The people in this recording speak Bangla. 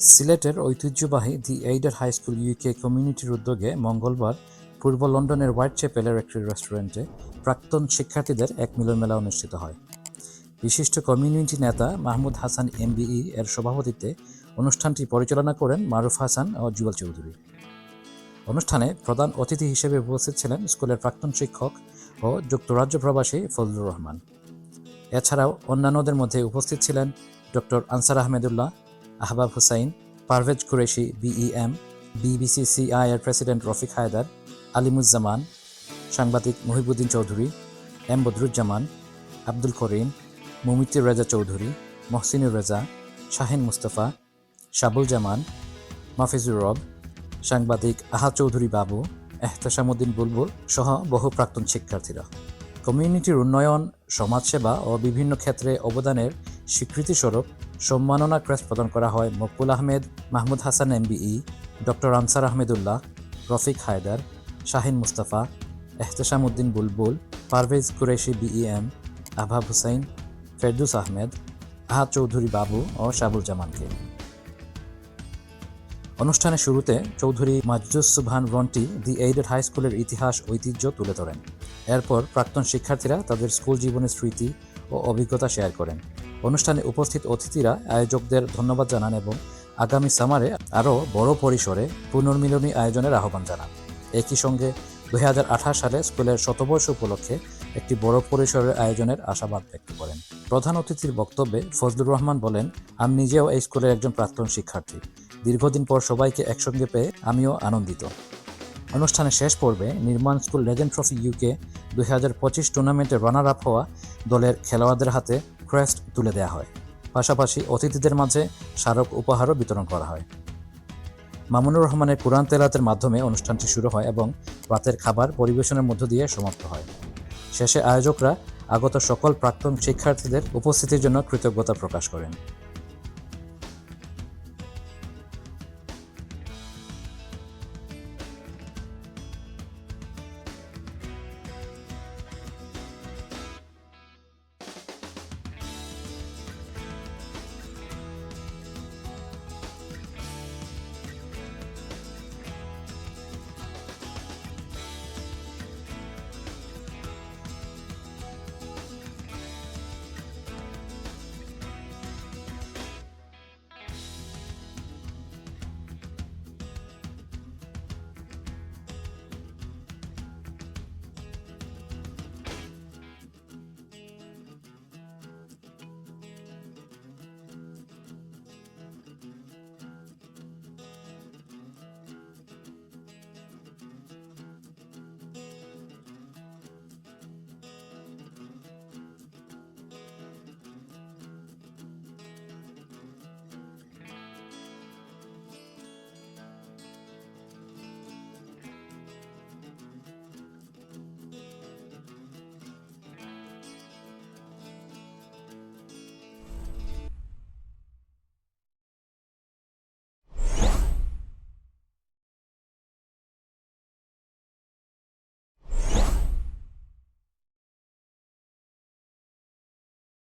সিলেটের ঐতিহ্যবাহী দি এইডের হাই স্কুল ইউকে কমিউনিটির উদ্যোগে মঙ্গলবার পূর্ব লন্ডনের হোয়াইট চ্যাপেলের একটি রেস্টুরেন্টে প্রাক্তন শিক্ষার্থীদের এক মিলনমেলা অনুষ্ঠিত হয়। বিশিষ্ট কমিউনিটি নেতা মাহমুদ হাসান এমবিই এর সভাপতিত্বে অনুষ্ঠানটি পরিচালনা করেন মারুফ হাসান ও জুয়েল চৌধুরী। অনুষ্ঠানে প্রধান অতিথি হিসেবে উপস্থিত ছিলেন স্কুলের প্রাক্তন শিক্ষক ও যুক্তরাজ্য প্রবাসী ফজলুর রহমান। এছাড়াও অন্যান্যদের মধ্যে উপস্থিত ছিলেন doctor Ansar Ahmedullah, Ahbab Hussain, Parvez Qureshi BEM, BBCCI এর প্রেসিডেন্ট রফিক হায়দার, আলিমুজ্জামান, সাংবাদিক মহিবুদ্দিন চৌধুরী, এম বদরুজ্জামান, আব্দুল করিম, মুমিতুর রেজা চৌধুরী, মহসিনুর রেজা, শাহিন মুস্তফা, শাবুল জামান, মাফিজুর রব, সাংবাদিক আহা চৌধুরী বাবু, এহতেশামুদ্দিন বুলবুল সহ বহু প্রাক্তন শিক্ষার্থীরা। কমিউনিটির উন্নয়ন, সমাজসেবা ও বিভিন্ন ক্ষেত্রে অবদানের স্বীকৃতিস্বরূপ সম্মাননা ক্রেস্ট প্রদান করা হয় Maqbool Ahmed, Mahmud Hasan MBE, doctor Ansar Ahmedullah, Rafiq Haider, Shahin Mustafa, Ehteshamuddin Bulbul, Parvez Qureshi BEM, Ahbab Hussain, Ferdous Ahmed, Aha Chowdhury বাবু ও শাবুল জামানকে। অনুষ্ঠানের শুরুতে চৌধুরী মাজদুস সুবহান রন্টি দি এইডেড হাই স্কুলের ইতিহাস ঐতিহ্য তুলে ধরেন। এরপর প্রাক্তন শিক্ষার্থীরা তাদের স্কুল জীবনের স্মৃতি ও অভিজ্ঞতা শেয়ার করেন। অনুষ্ঠানে উপস্থিত অতিথিরা আয়োজকদের ধন্যবাদ জানান এবং আগামী সামারে আরও বড় পরিসরে পুনর্মিলনী আয়োজনের আহ্বান জানান। একই সঙ্গে 2028 সালে স্কুলের শতবর্ষ উপলক্ষে একটি বড় পরিসরের আয়োজনের আশাবাদ ব্যক্ত করেন। প্রধান অতিথির বক্তব্যে ফজলুর রহমান বলেন, আমি নিজেও এই স্কুলের একজন প্রাক্তন শিক্ষার্থী। দীর্ঘদিন পর সবাইকে একসঙ্গে পেয়ে আমিও আনন্দিত। অনুষ্ঠানের শেষ পর্বে নির্মাণ স্কুল লেজেন্ড ট্রফি ইউকে 2025 টুর্নামেন্টে রানার আপ হওয়া দলের খেলোয়াড়দের হাতে ক্রেস্ট তুলে দেওয়া হয়। পাশাপাশি অতিথিদের মাঝে স্মারক উপহারও বিতরণ করা হয়। মামুনুর রহমানের কুরআন তেলাওয়াতের মাধ্যমে অনুষ্ঠানটি শুরু হয় এবং রাতের খাবার পরিবেশনের মধ্য দিয়ে সমাপ্ত হয়। শেষে আয়োজকরা আগত সকল প্রাক্তন শিক্ষার্থীদের উপস্থিতির জন্য কৃতজ্ঞতা প্রকাশ করেন।